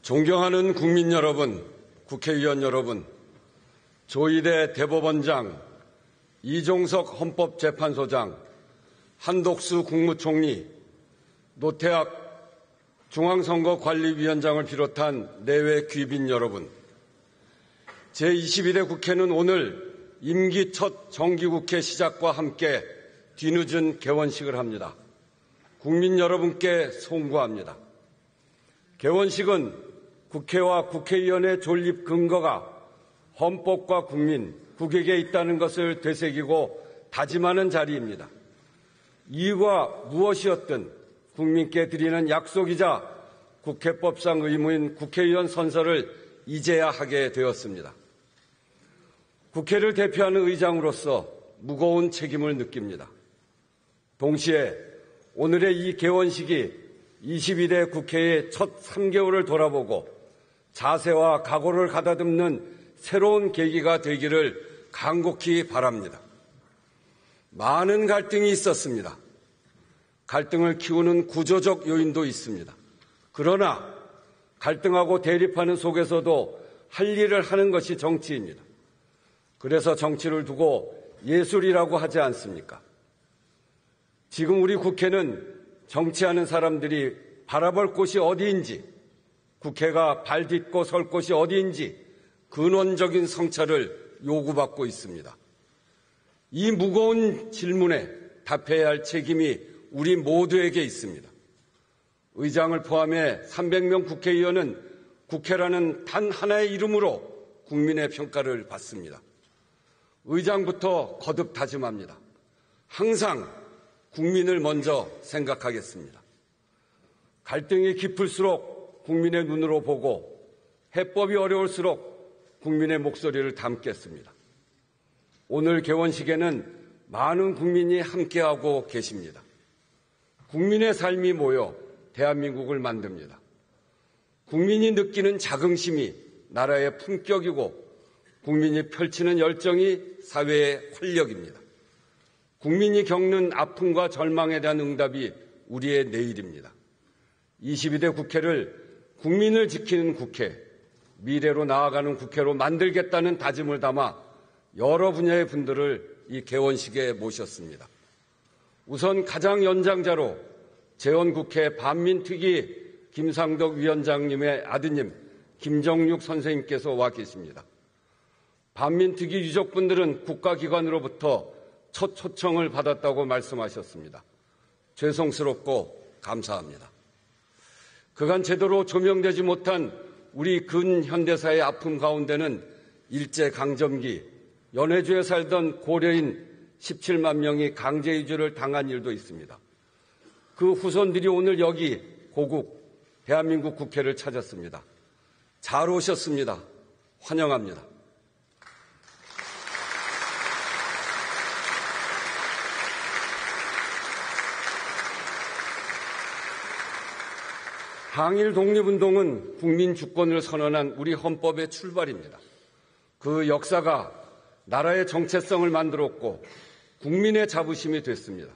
존경하는 국민 여러분, 국회의원 여러분, 조희대 대법원장, 이종석 헌법재판소장, 한독수 국무총리, 노태학 중앙선거관리위원장을 비롯한 내외 귀빈 여러분, 제22대 국회는 오늘 임기 첫 정기국회 시작과 함께 뒤늦은 개원식을 합니다. 국민 여러분께 송구합니다. 개원식은 국회와 국회의원의 존립 근거가 헌법과 국민, 국익에 있다는 것을 되새기고 다짐하는 자리입니다. 이유가 무엇이었든 국민께 드리는 약속이자 국회법상 의무인 국회의원 선서를 이제야 하게 되었습니다. 국회를 대표하는 의장으로서 무거운 책임을 느낍니다. 동시에 오늘의 이 개원식이 22대 국회의 첫 3개월을 돌아보고 자세와 각오를 가다듬는 새로운 계기가 되기를 간곡히 바랍니다. 많은 갈등이 있었습니다. 갈등을 키우는 구조적 요인도 있습니다. 그러나 갈등하고 대립하는 속에서도 할 일을 하는 것이 정치입니다. 그래서 정치를 두고 예술이라고 하지 않습니까? 지금 우리 국회는 정치하는 사람들이 바라볼 곳이 어디인지, 국회가 발 딛고 설 곳이 어디인지 근원적인 성찰을 요구받고 있습니다. 이 무거운 질문에 답해야 할 책임이 우리 모두에게 있습니다. 의장을 포함해 300명 국회의원은 국회라는 단 하나의 이름으로 국민의 평가를 받습니다. 의장부터 거듭 다짐합니다. 항상 국민을 먼저 생각하겠습니다. 갈등이 깊을수록 국민의 눈으로 보고 해법이 어려울수록 국민의 목소리를 담겠습니다. 오늘 개원식에는 많은 국민이 함께하고 계십니다. 국민의 삶이 모여 대한민국을 만듭니다. 국민이 느끼는 자긍심이 나라의 품격이고 국민이 펼치는 열정이 사회의 활력입니다. 국민이 겪는 아픔과 절망에 대한 응답이 우리의 내일입니다. 22대 국회를 국민을 지키는 국회, 미래로 나아가는 국회로 만들겠다는 다짐을 담아 여러 분야의 분들을 이 개원식에 모셨습니다. 우선 가장 연장자로 재원국회 반민특위 김상덕 위원장님의 아드님 김정육 선생님께서 와 계십니다. 반민특위 유족분들은 국가기관으로부터 첫 초청을 받았다고 말씀하셨습니다. 죄송스럽고 감사합니다. 그간 제대로 조명되지 못한 우리 근현대사의 아픔 가운데는 일제강점기, 연해주에 살던 고려인 17만 명이 강제이주를 당한 일도 있습니다. 그 후손들이 오늘 여기 고국 대한민국 국회를 찾았습니다. 잘 오셨습니다. 환영합니다. 항일 독립운동은 국민 주권을 선언한 우리 헌법의 출발입니다. 그 역사가 나라의 정체성을 만들었고 국민의 자부심이 됐습니다.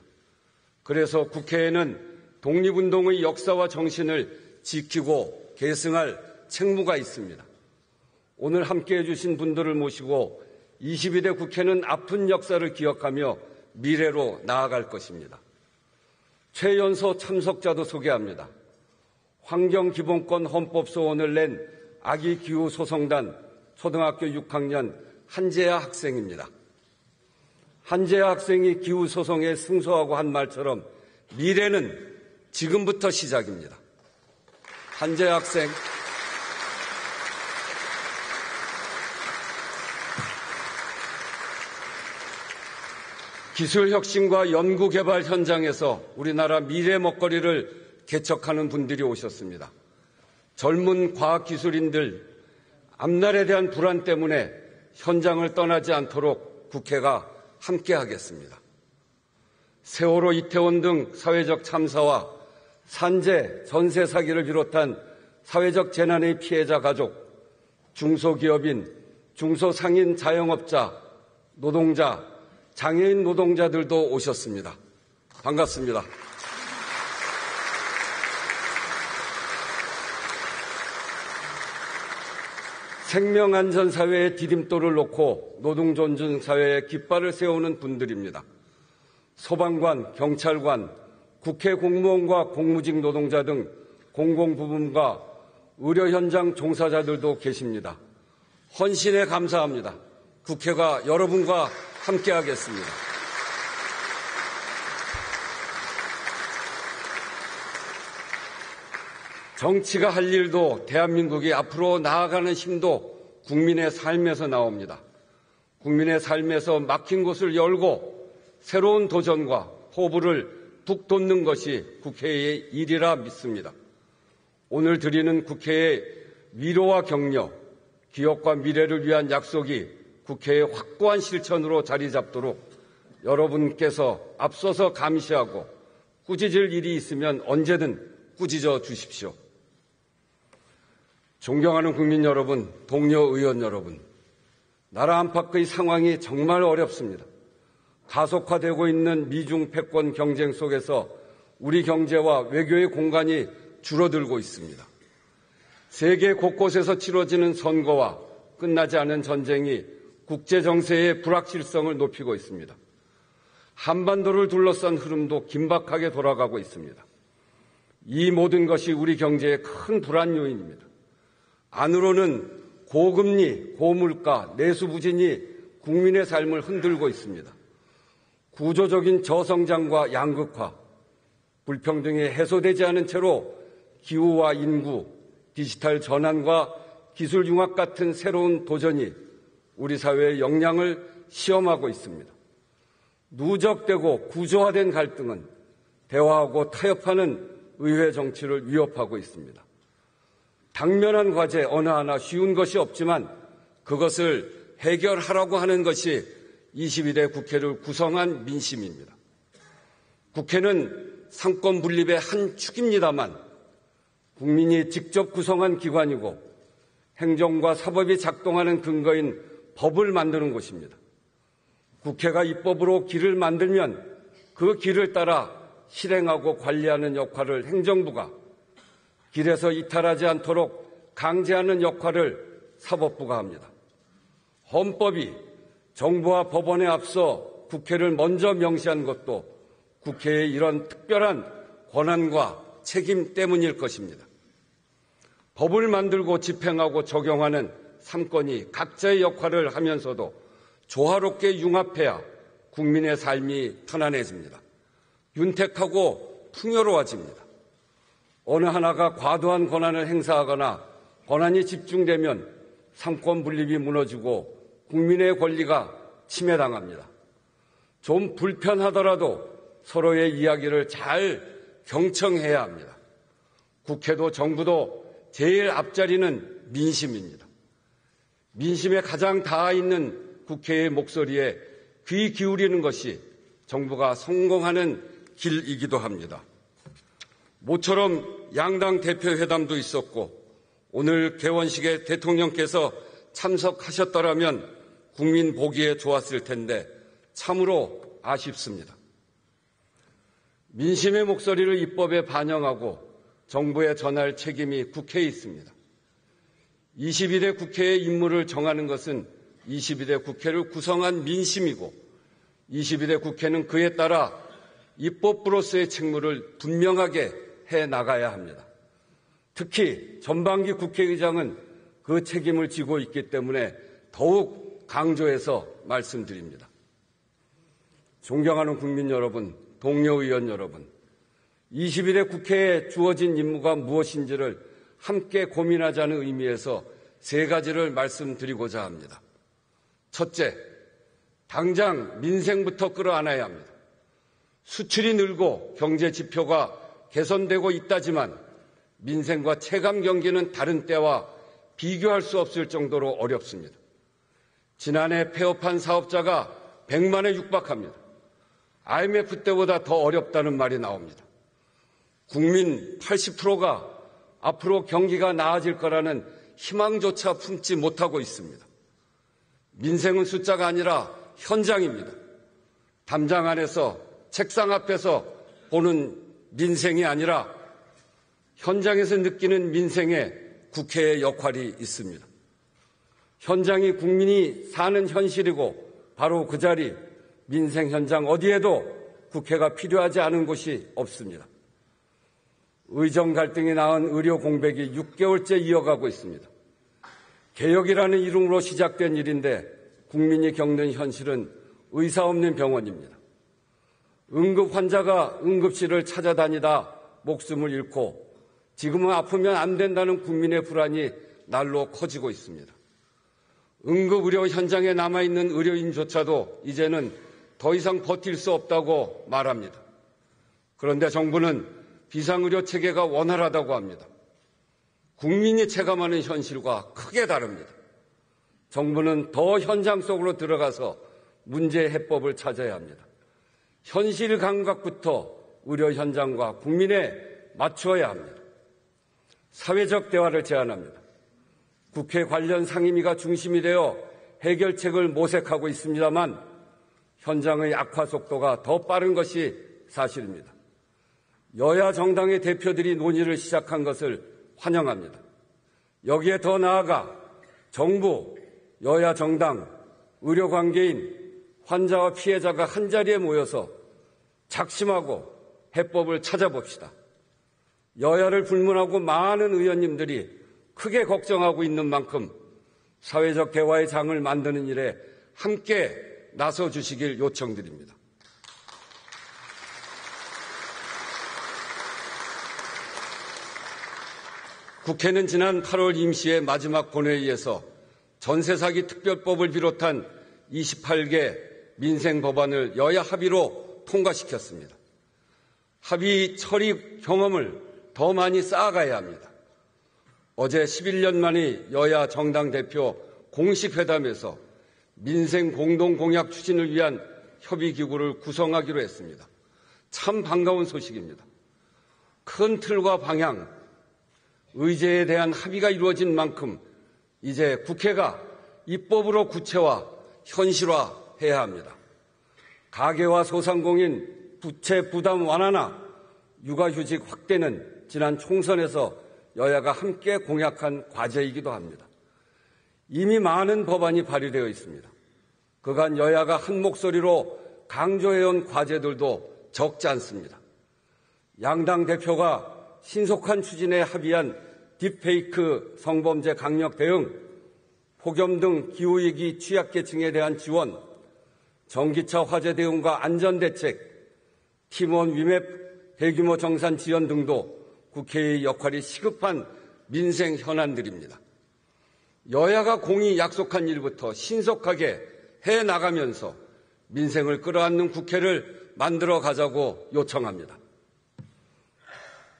그래서 국회에는 독립운동의 역사와 정신을 지키고 계승할 책무가 있습니다. 오늘 함께해 주신 분들을 모시고 22대 국회는 아픈 역사를 기억하며 미래로 나아갈 것입니다. 최연소 참석자도 소개합니다. 환경기본권 헌법소원을 낸 아기기후소송단 초등학교 6학년 한재아 학생입니다. 한재아 학생이 기후소송에 승소하고 한 말처럼 미래는 지금부터 시작입니다. 한재아 학생. 기술혁신과 연구개발 현장에서 우리나라 미래 먹거리를 개척하는 분들이 오셨습니다. 젊은 과학기술인들, 앞날에 대한 불안 때문에 현장을 떠나지 않도록 국회가 함께하겠습니다. 세월호, 이태원 등 사회적 참사와 산재, 전세 사기를 비롯한 사회적 재난의 피해자 가족, 중소기업인, 중소상인 자영업자, 노동자, 장애인 노동자들도 오셨습니다. 반갑습니다. 생명안전사회의 디딤돌을 놓고 노동존중사회의 깃발을 세우는 분들입니다. 소방관, 경찰관, 국회 공무원과 공무직 노동자 등 공공부문과 의료 현장 종사자들도 계십니다. 헌신에 감사합니다. 국회가 여러분과 함께하겠습니다. 정치가 할 일도 대한민국이 앞으로 나아가는 힘도 국민의 삶에서 나옵니다. 국민의 삶에서 막힌 곳을 열고 새로운 도전과 포부를 북돋는 것이 국회의 일이라 믿습니다. 오늘 드리는 국회의 위로와 격려, 기업과 미래를 위한 약속이 국회의 확고한 실천으로 자리 잡도록 여러분께서 앞서서 감시하고 꾸짖을 일이 있으면 언제든 꾸짖어 주십시오. 존경하는 국민 여러분, 동료 의원 여러분, 나라 안팎의 상황이 정말 어렵습니다. 가속화되고 있는 미중 패권 경쟁 속에서 우리 경제와 외교의 공간이 줄어들고 있습니다. 세계 곳곳에서 치러지는 선거와 끝나지 않은 전쟁이 국제 정세의 불확실성을 높이고 있습니다. 한반도를 둘러싼 흐름도 긴박하게 돌아가고 있습니다. 이 모든 것이 우리 경제의 큰 불안 요인입니다. 안으로는 고금리, 고물가, 내수 부진이 국민의 삶을 흔들고 있습니다. 구조적인 저성장과 양극화, 불평등이 해소되지 않은 채로 기후와 인구, 디지털 전환과 기술 융합 같은 새로운 도전이 우리 사회의 역량을 시험하고 있습니다. 누적되고 구조화된 갈등은 대화하고 타협하는 의회 정치를 위협하고 있습니다. 당면한 과제 어느 하나 쉬운 것이 없지만 그것을 해결하라고 하는 것이 22대 국회를 구성한 민심입니다. 국회는 상권 분립의 한 축입니다만 국민이 직접 구성한 기관이고 행정과 사법이 작동하는 근거인 법을 만드는 곳입니다. 국회가 입법으로 길을 만들면 그 길을 따라 실행하고 관리하는 역할을 행정부가, 길에서 이탈하지 않도록 강제하는 역할을 사법부가 합니다. 헌법이 정부와 법원에 앞서 국회를 먼저 명시한 것도 국회의 이런 특별한 권한과 책임 때문일 것입니다. 법을 만들고 집행하고 적용하는 3권이 각자의 역할을 하면서도 조화롭게 융합해야 국민의 삶이 편안해집니다. 윤택하고 풍요로워집니다. 어느 하나가 과도한 권한을 행사하거나 권한이 집중되면 상권 분립이 무너지고 국민의 권리가 침해당합니다. 좀 불편하더라도 서로의 이야기를 잘 경청해야 합니다. 국회도 정부도 제일 앞자리는 민심입니다. 민심에 가장 닿아 있는 국회의 목소리에 귀 기울이는 것이 정부가 성공하는 길이기도 합니다. 모처럼 양당 대표 회담도 있었고 오늘 개원식에 대통령께서 참석하셨더라면 국민 보기에 좋았을 텐데 참으로 아쉽습니다. 민심의 목소리를 입법에 반영하고 정부에 전할 책임이 국회에 있습니다. 22대 국회의 임무를 정하는 것은 22대 국회를 구성한 민심이고 22대 국회는 그에 따라 입법부로서의 책무를 분명하게 해 나가야 합니다. 특히 전반기 국회의장은 그 책임을 지고 있기 때문에 더욱 강조해서 말씀드립니다. 존경하는 국민 여러분, 동료 의원 여러분, 22대 국회에 주어진 임무가 무엇인지를 함께 고민하자는 의미에서 3가지를 말씀드리고자 합니다. 첫째, 당장 민생부터 끌어안아야 합니다. 수출이 늘고 경제 지표가 개선되고 있다지만 민생과 체감 경기는 다른 때와 비교할 수 없을 정도로 어렵습니다. 지난해 폐업한 사업자가 100만에 육박합니다. IMF 때보다 더 어렵다는 말이 나옵니다. 국민 80%가 앞으로 경기가 나아질 거라는 희망조차 품지 못하고 있습니다. 민생은 숫자가 아니라 현장입니다. 담장 안에서 책상 앞에서 보는 민생이 아니라 현장에서 느끼는 민생에 국회의 역할이 있습니다. 현장이 국민이 사는 현실이고 바로 그 자리, 민생 현장 어디에도 국회가 필요하지 않은 곳이 없습니다. 의정 갈등이 낳은 의료 공백이 6개월째 이어가고 있습니다. 개혁이라는 이름으로 시작된 일인데 국민이 겪는 현실은 의사 없는 병원입니다. 응급 환자가 응급실을 찾아다니다 목숨을 잃고 지금은 아프면 안 된다는 국민의 불안이 날로 커지고 있습니다. 응급의료 현장에 남아있는 의료인조차도 이제는 더 이상 버틸 수 없다고 말합니다. 그런데 정부는 비상의료 체계가 원활하다고 합니다. 국민이 체감하는 현실과 크게 다릅니다. 정부는 더 현장 속으로 들어가서 문제 해법을 찾아야 합니다. 현실 감각부터 의료 현장과 국민에 맞추어야 합니다. 사회적 대화를 제안합니다. 국회 관련 상임위가 중심이 되어 해결책을 모색하고 있습니다만 현장의 악화 속도가 더 빠른 것이 사실입니다. 여야 정당의 대표들이 논의를 시작한 것을 환영합니다. 여기에 더 나아가 정부, 여야 정당, 의료관계인, 환자와 피해자가 한자리에 모여서 작심하고 해법을 찾아봅시다. 여야를 불문하고 많은 의원님들이 크게 걱정하고 있는 만큼 사회적 대화의 장을 만드는 일에 함께 나서주시길 요청드립니다. 국회는 지난 8월 임시의 마지막 본회의에서 전세 사기 특별법을 비롯한 28개 민생 법안을 여야 합의로 통과시켰습니다. 합의 처리 경험을 더 많이 쌓아가야 합니다. 어제 11년 만에 여야 정당 대표 공식 회담에서 민생 공동 공약 추진을 위한 협의기구를 구성하기로 했습니다. 참 반가운 소식입니다. 큰 틀과 방향, 의제에 대한 합의가 이루어진 만큼 이제 국회가 입법으로 구체화, 현실화해야 합니다. 가계와 소상공인 부채 부담 완화나 육아휴직 확대는 지난 총선에서 여야가 함께 공약한 과제이기도 합니다. 이미 많은 법안이 발의되어 있습니다. 그간 여야가 한 목소리로 강조해온 과제들도 적지 않습니다. 양당 대표가 신속한 추진에 합의한 딥페이크 성범죄 강력 대응, 폭염 등 기후위기 취약계층에 대한 지원, 전기차 화재 대응과 안전대책, 팀원 위맵 대규모 정산 지원 등도 국회의 역할이 시급한 민생 현안들입니다. 여야가 공히 약속한 일부터 신속하게 해나가면서 민생을 끌어안는 국회를 만들어 가자고 요청합니다.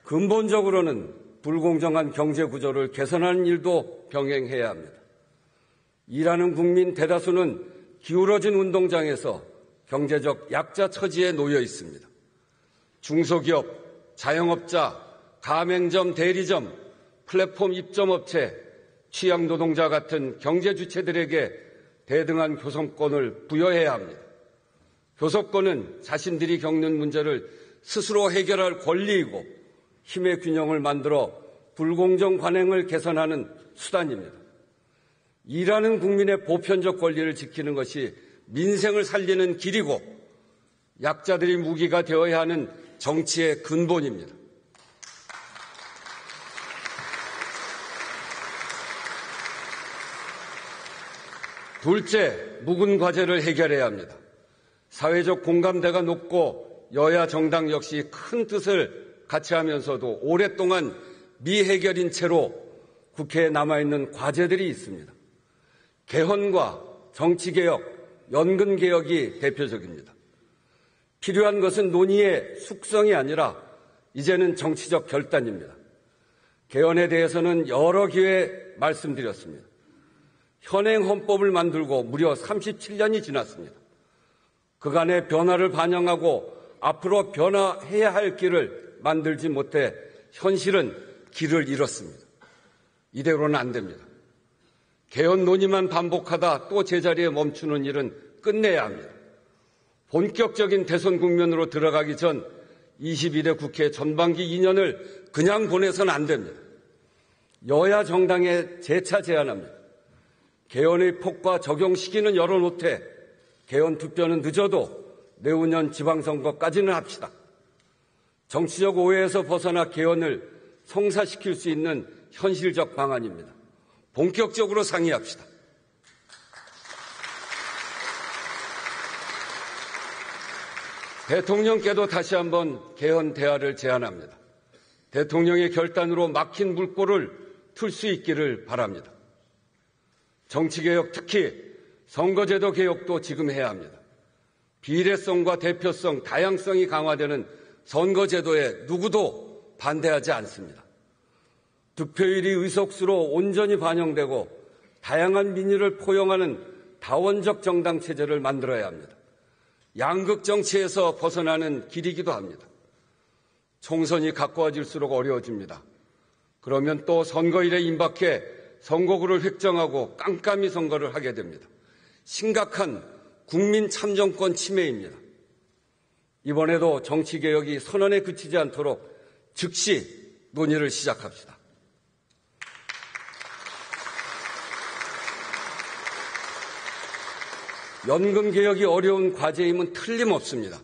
근본적으로는 불공정한 경제 구조를 개선하는 일도 병행해야 합니다. 일하는 국민 대다수는 기울어진 운동장에서 경제적 약자 처지에 놓여 있습니다. 중소기업, 자영업자, 가맹점, 대리점, 플랫폼 입점업체, 취약노동자 같은 경제 주체들에게 대등한 교섭권을 부여해야 합니다. 교섭권은 자신들이 겪는 문제를 스스로 해결할 권리이고 힘의 균형을 만들어 불공정 관행을 개선하는 수단입니다. 일하는 국민의 보편적 권리를 지키는 것이 민생을 살리는 길이고 약자들이 무기가 되어야 하는 정치의 근본입니다. 둘째, 묵은 과제를 해결해야 합니다. 사회적 공감대가 높고 여야 정당 역시 큰 뜻을 같이 하면서도 오랫동안 미해결인 채로 국회에 남아있는 과제들이 있습니다. 개헌과 정치개혁, 연금개혁이 대표적입니다. 필요한 것은 논의의 숙성이 아니라 이제는 정치적 결단입니다. 개헌에 대해서는 여러 기회에 말씀드렸습니다. 현행 헌법을 만들고 무려 37년이 지났습니다. 그간의 변화를 반영하고 앞으로 변화해야 할 길을 만들지 못해 현실은 길을 잃었습니다. 이대로는 안 됩니다. 개헌 논의만 반복하다 또 제자리에 멈추는 일은 끝내야 합니다. 본격적인 대선 국면으로 들어가기 전 21대 국회 전반기 2년을 그냥 보내서는 안 됩니다. 여야 정당에 재차 제안합니다. 개헌의 폭과 적용 시기는 열어놓되 개헌 투표는 늦어도 내후년 지방선거까지는 합시다. 정치적 오해에서 벗어나 개헌을 성사시킬 수 있는 현실적 방안입니다. 본격적으로 상의합시다. 대통령께도 다시 한번 개헌 대화를 제안합니다. 대통령의 결단으로 막힌 물꼬를 틀 수 있기를 바랍니다. 정치개혁, 특히 선거제도 개혁도 지금 해야 합니다. 비례성과 대표성, 다양성이 강화되는 선거제도에 누구도 반대하지 않습니다. 득표율이 의석수로 온전히 반영되고 다양한 민의를 포용하는 다원적 정당 체제를 만들어야 합니다. 양극 정치에서 벗어나는 길이기도 합니다. 총선이 가까워질수록 어려워집니다. 그러면 또 선거일에 임박해 선거구를 획정하고 깜깜이 선거를 하게 됩니다. 심각한 국민 참정권 침해입니다. 이번에도 정치개혁이 선언에 그치지 않도록 즉시 논의를 시작합시다. 연금개혁이 어려운 과제임은 틀림없습니다.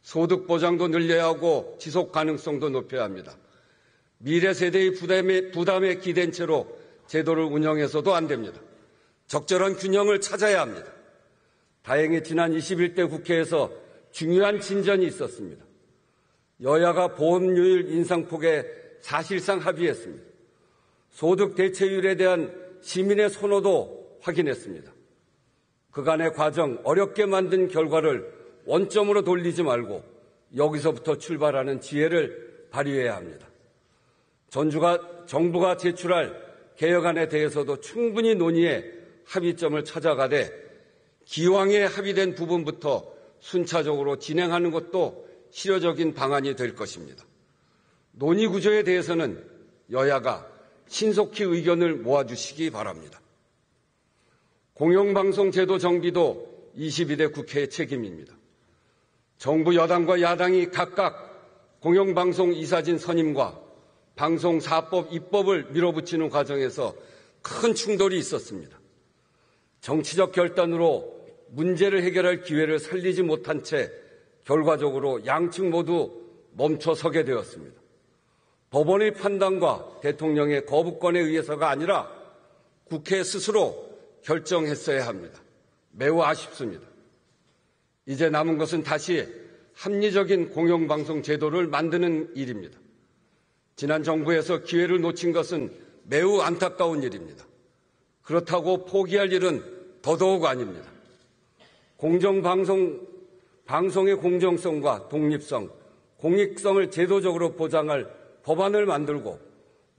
소득 보장도 늘려야 하고 지속 가능성도 높여야 합니다. 미래 세대의 부담에 기댄 채로 제도를 운영해서도 안 됩니다. 적절한 균형을 찾아야 합니다. 다행히 지난 21대 국회에서 중요한 진전이 있었습니다. 여야가 보험료율 인상폭에 사실상 합의했습니다. 소득 대체율에 대한 시민의 선호도 확인했습니다. 그간의 과정, 어렵게 만든 결과를 원점으로 돌리지 말고 여기서부터 출발하는 지혜를 발휘해야 합니다. 정부가 제출할 개혁안에 대해서도 충분히 논의해 합의점을 찾아가되 기왕에 합의된 부분부터 순차적으로 진행하는 것도 실효적인 방안이 될 것입니다. 논의 구조에 대해서는 여야가 신속히 의견을 모아주시기 바랍니다. 공영방송 제도 정비도 22대 국회의 책임입니다. 정부 여당과 야당이 각각 공영방송 이사진 선임과 방송사법 입법을 밀어붙이는 과정에서 큰 충돌이 있었습니다. 정치적 결단으로 문제를 해결할 기회를 살리지 못한 채 결과적으로 양측 모두 멈춰서게 되었습니다. 법원의 판단과 대통령의 거부권에 의해서가 아니라 국회 스스로 결정했어야 합니다. 매우 아쉽습니다. 이제 남은 것은 다시 합리적인 공영방송 제도를 만드는 일입니다. 지난 정부에서 기회를 놓친 것은 매우 안타까운 일입니다. 그렇다고 포기할 일은 더더욱 아닙니다. 방송의 공정성과 독립성, 공익성을 제도적으로 보장할 법안을 만들고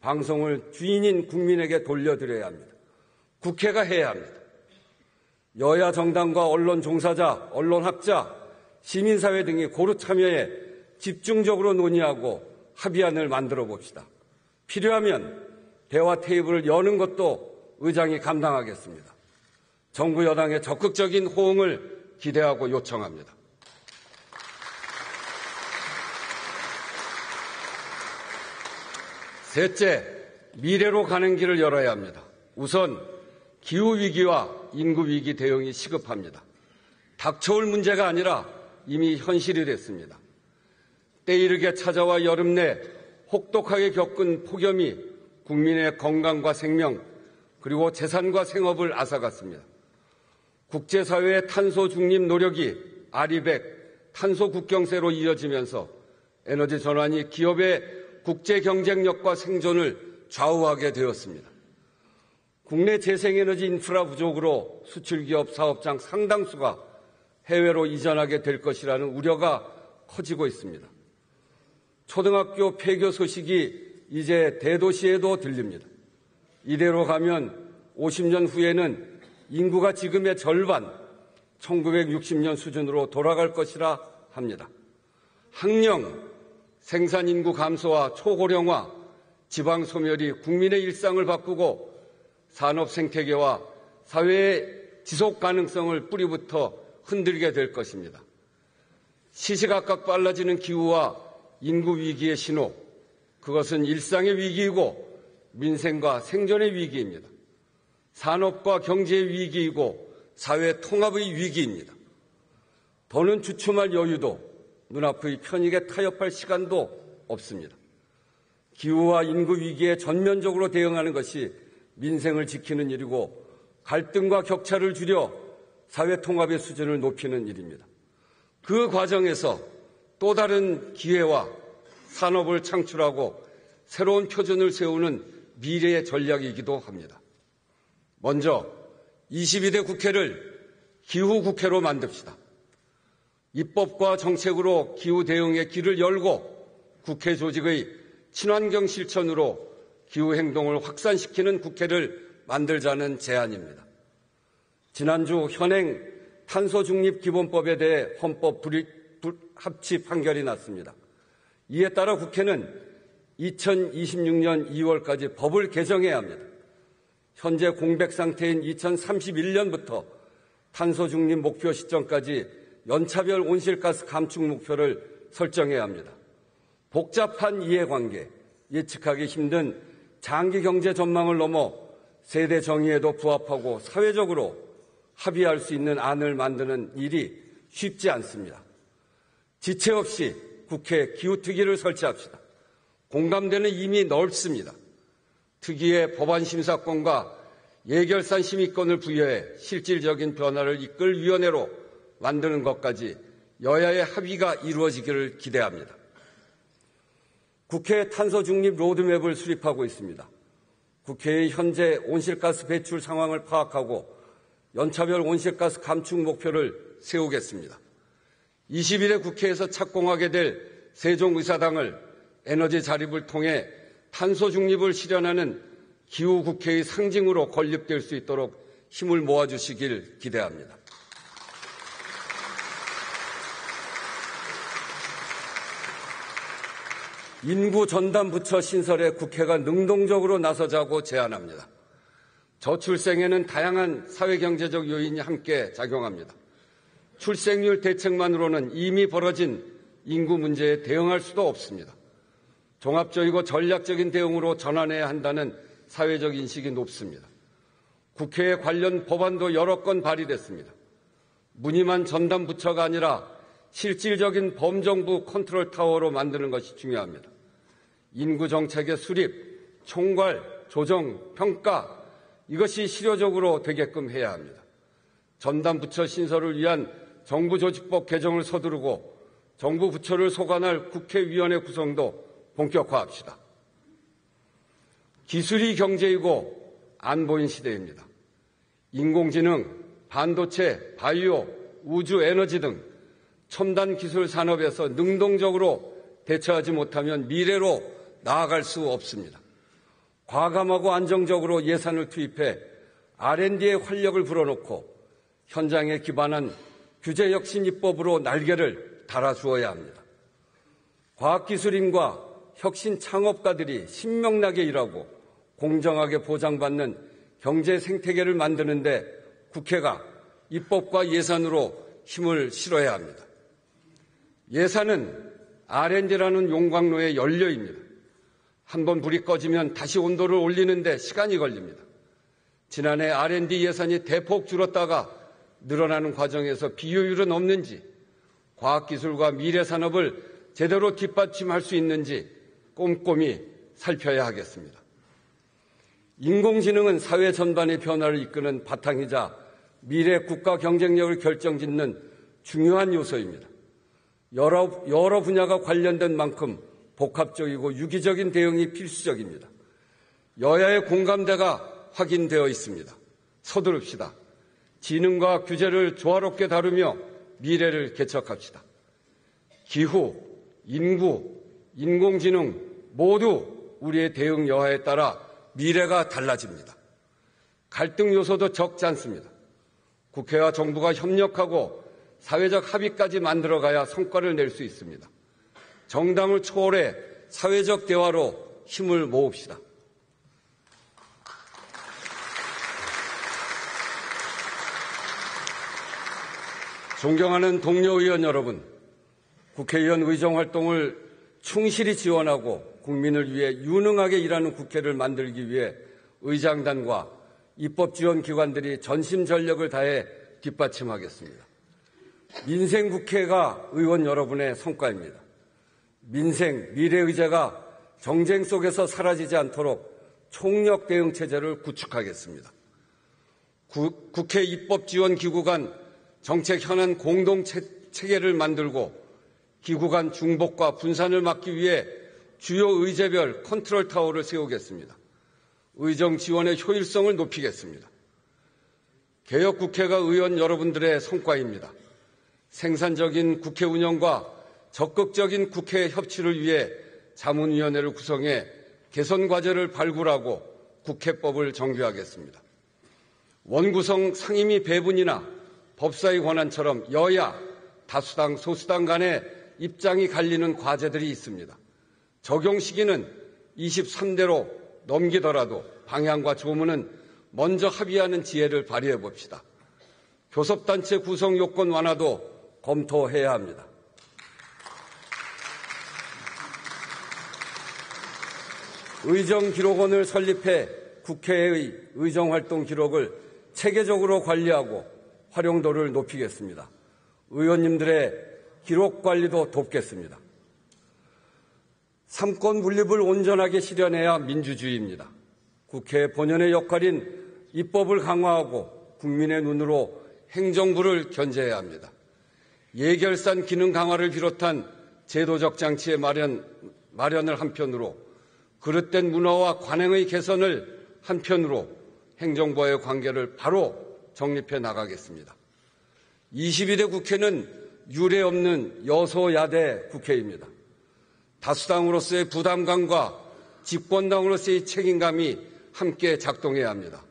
방송을 주인인 국민에게 돌려드려야 합니다. 국회가 해야 합니다. 여야 정당과 언론 종사자, 언론학자, 시민사회 등이 고루 참여해 집중적으로 논의하고 합의안을 만들어 봅시다. 필요하면 대화 테이블을 여는 것도 의장이 감당하겠습니다. 정부 여당의 적극적인 호응을 기대하고 요청합니다. 셋째, 미래로 가는 길을 열어야 합니다. 우선 기후위기와 인구위기 대응이 시급합니다. 닥쳐올 문제가 아니라 이미 현실이 됐습니다. 때이르게 찾아와 여름 내 혹독하게 겪은 폭염이 국민의 건강과 생명 그리고 재산과 생업을 앗아갔습니다. 국제사회의 탄소 중립 노력이 아리백, 탄소 국경세로 이어지면서 에너지 전환이 기업의 국제 경쟁력과 생존을 좌우하게 되었습니다. 국내 재생에너지 인프라 부족으로 수출기업 사업장 상당수가 해외로 이전하게 될 것이라는 우려가 커지고 있습니다. 초등학교 폐교 소식이 이제 대도시에도 들립니다. 이대로 가면 50년 후에는 인구가 지금의 절반, 1960년 수준으로 돌아갈 것이라 합니다. 학령, 생산인구 감소와 초고령화, 지방 소멸이 국민의 일상을 바꾸고 산업 생태계와 사회의 지속 가능성을 뿌리부터 흔들게 될 것입니다. 시시각각 빨라지는 기후와 인구 위기의 신호, 그것은 일상의 위기이고 민생과 생존의 위기입니다. 산업과 경제의 위기이고 사회 통합의 위기입니다. 더는 주춤할 여유도 눈앞의 편익에 타협할 시간도 없습니다. 기후와 인구 위기에 전면적으로 대응하는 것이 민생을 지키는 일이고 갈등과 격차를 줄여 사회 통합의 수준을 높이는 일입니다. 그 과정에서 또 다른 기회와 산업을 창출하고 새로운 표준을 세우는 미래의 전략이기도 합니다. 먼저 22대 국회를 기후국회로 만듭시다. 입법과 정책으로 기후 대응의 길을 열고 국회 조직의 친환경 실천으로 기후행동을 확산시키는 국회를 만들자는 제안입니다. 지난주 현행 탄소중립기본법에 대해 헌법 불합치 판결이 났습니다. 이에 따라 국회는 2026년 2월까지 법을 개정해야 합니다. 현재 공백 상태인 2031년부터 탄소중립 목표 시점까지 연차별 온실가스 감축 목표를 설정해야 합니다. 복잡한 이해관계, 예측하기 힘든 장기 경제 전망을 넘어 세대 정의에도 부합하고 사회적으로 합의할 수 있는 안을 만드는 일이 쉽지 않습니다. 지체 없이 국회 기후특위를 설치합시다. 공감대는 이미 넓습니다. 특위의 법안 심사권과 예결산 심의권을 부여해 실질적인 변화를 이끌 위원회로 만드는 것까지 여야의 합의가 이루어지기를 기대합니다. 국회 탄소중립 로드맵을 수립하고 있습니다. 국회의 현재 온실가스 배출 상황을 파악하고 연차별 온실가스 감축 목표를 세우겠습니다. 21대 국회에서 착공하게 될 세종의사당을 에너지 자립을 통해 탄소 중립을 실현하는 기후국회의 상징으로 건립될 수 있도록 힘을 모아주시길 기대합니다. 인구 전담 부처 신설에 국회가 능동적으로 나서자고 제안합니다. 저출생에는 다양한 사회경제적 요인이 함께 작용합니다. 출생률 대책만으로는 이미 벌어진 인구 문제에 대응할 수도 없습니다. 종합적이고 전략적인 대응으로 전환해야 한다는 사회적 인식이 높습니다. 국회에 관련 법안도 여러 건 발의됐습니다. 무늬만 전담 부처가 아니라 실질적인 범정부 컨트롤 타워로 만드는 것이 중요합니다. 인구 정책의 수립, 총괄, 조정, 평가 이것이 실효적으로 되게끔 해야 합니다. 전담 부처 신설을 위한 정부 조직법 개정을 서두르고 정부 부처를 소관할 국회위원회 구성도 본격화합시다. 기술이 경제이고 안보인 시대입니다. 인공지능, 반도체, 바이오, 우주 에너지 등 첨단 기술 산업에서 능동적으로 대처하지 못하면 미래로 나아갈 수 없습니다. 과감하고 안정적으로 예산을 투입해 R&D에 활력을 불어넣고 현장에 기반한 규제혁신 입법으로 날개를 달아주어야 합니다. 과학기술인과 혁신 창업가들이 신명나게 일하고 공정하게 보장받는 경제 생태계를 만드는데 국회가 입법과 예산으로 힘을 실어야 합니다. 예산은 R&D라는 용광로의 연료입니다. 한번 불이 꺼지면 다시 온도를 올리는데 시간이 걸립니다. 지난해 R&D 예산이 대폭 줄었다가 늘어나는 과정에서 비효율은 없는지, 과학기술과 미래산업을 제대로 뒷받침할 수 있는지 꼼꼼히 살펴야 하겠습니다. 인공지능은 사회 전반의 변화를 이끄는 바탕이자 미래 국가 경쟁력을 결정짓는 중요한 요소입니다. 여러 분야가 관련된 만큼 복합적이고 유기적인 대응이 필수적입니다. 여야의 공감대가 확인되어 있습니다. 서두릅시다. 지능과 규제를 조화롭게 다루며 미래를 개척합시다. 기후, 인구, 인공지능 모두 우리의 대응 여하에 따라 미래가 달라집니다. 갈등 요소도 적지 않습니다. 국회와 정부가 협력하고 사회적 합의까지 만들어가야 성과를 낼 수 있습니다. 정당을 초월해 사회적 대화로 힘을 모읍시다. 존경하는 동료 의원 여러분, 국회의원 의정활동을 충실히 지원하고 국민을 위해 유능하게 일하는 국회를 만들기 위해 의장단과 입법지원기관들이 전심전력을 다해 뒷받침하겠습니다. 민생국회가 의원 여러분의 성과입니다. 민생, 미래의제가 정쟁 속에서 사라지지 않도록 총력 대응 체제를 구축하겠습니다. 국회 입법지원기구 간 정책 현안 공동 체계를 만들고 기구 간 중복과 분산을 막기 위해 주요 의제별 컨트롤 타워를 세우겠습니다. 의정 지원의 효율성을 높이겠습니다. 개혁국회가 의원 여러분들의 성과입니다. 생산적인 국회 운영과 적극적인 국회 협치를 위해 자문위원회를 구성해 개선 과제를 발굴하고 국회법을 정비하겠습니다. 원구성 상임위 배분이나 법사위 권한처럼 여야, 다수당, 소수당 간의 입장이 갈리는 과제들이 있습니다. 적용 시기는 23대로 넘기더라도 방향과 조문은 먼저 합의하는 지혜를 발휘해 봅시다. 교섭단체 구성 요건 완화도 검토해야 합니다. 의정기록원을 설립해 국회의 의정활동 기록을 체계적으로 관리하고 활용도를 높이겠습니다. 의원님들의 기록 관리도 돕겠습니다. 삼권 분립을 온전하게 실현해야 민주주의입니다. 국회 본연의 역할인 입법을 강화하고 국민의 눈으로 행정부를 견제해야 합니다. 예결산 기능 강화를 비롯한 제도적 장치의 마련을 한편으로 그릇된 문화와 관행의 개선을 한편으로 행정부와의 관계를 바로 정립해 나가겠습니다. 22대 국회는 유례 없는 여소야대 국회입니다. 다수당으로서의 부담감과 집권당으로서의 책임감이 함께 작동해야 합니다.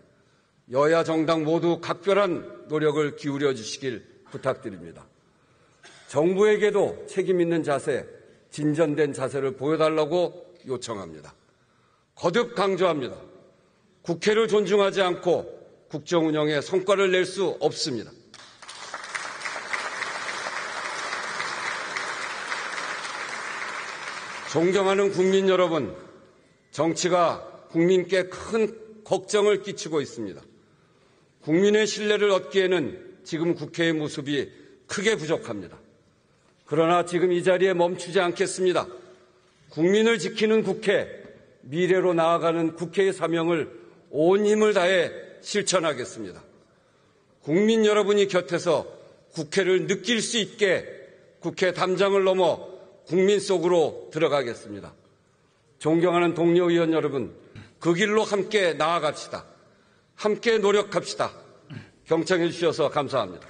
여야 정당 모두 각별한 노력을 기울여 주시길 부탁드립니다. 정부에게도 책임 있는 자세, 진전된 자세를 보여달라고 요청합니다. 거듭 강조합니다. 국회를 존중하지 않고 국정 운영에 성과를 낼 수 없습니다. 존경하는 국민 여러분, 정치가 국민께 큰 걱정을 끼치고 있습니다. 국민의 신뢰를 얻기에는 지금 국회의 모습이 크게 부족합니다. 그러나 지금 이 자리에 멈추지 않겠습니다. 국민을 지키는 국회, 미래로 나아가는 국회의 사명을 온 힘을 다해 실천하겠습니다. 국민 여러분이 곁에서 국회를 느낄 수 있게 국회 담장을 넘어 국민 속으로 들어가겠습니다. 존경하는 동료 의원 여러분, 그 길로 함께 나아갑시다. 함께 노력합시다. 경청해 주셔서 감사합니다.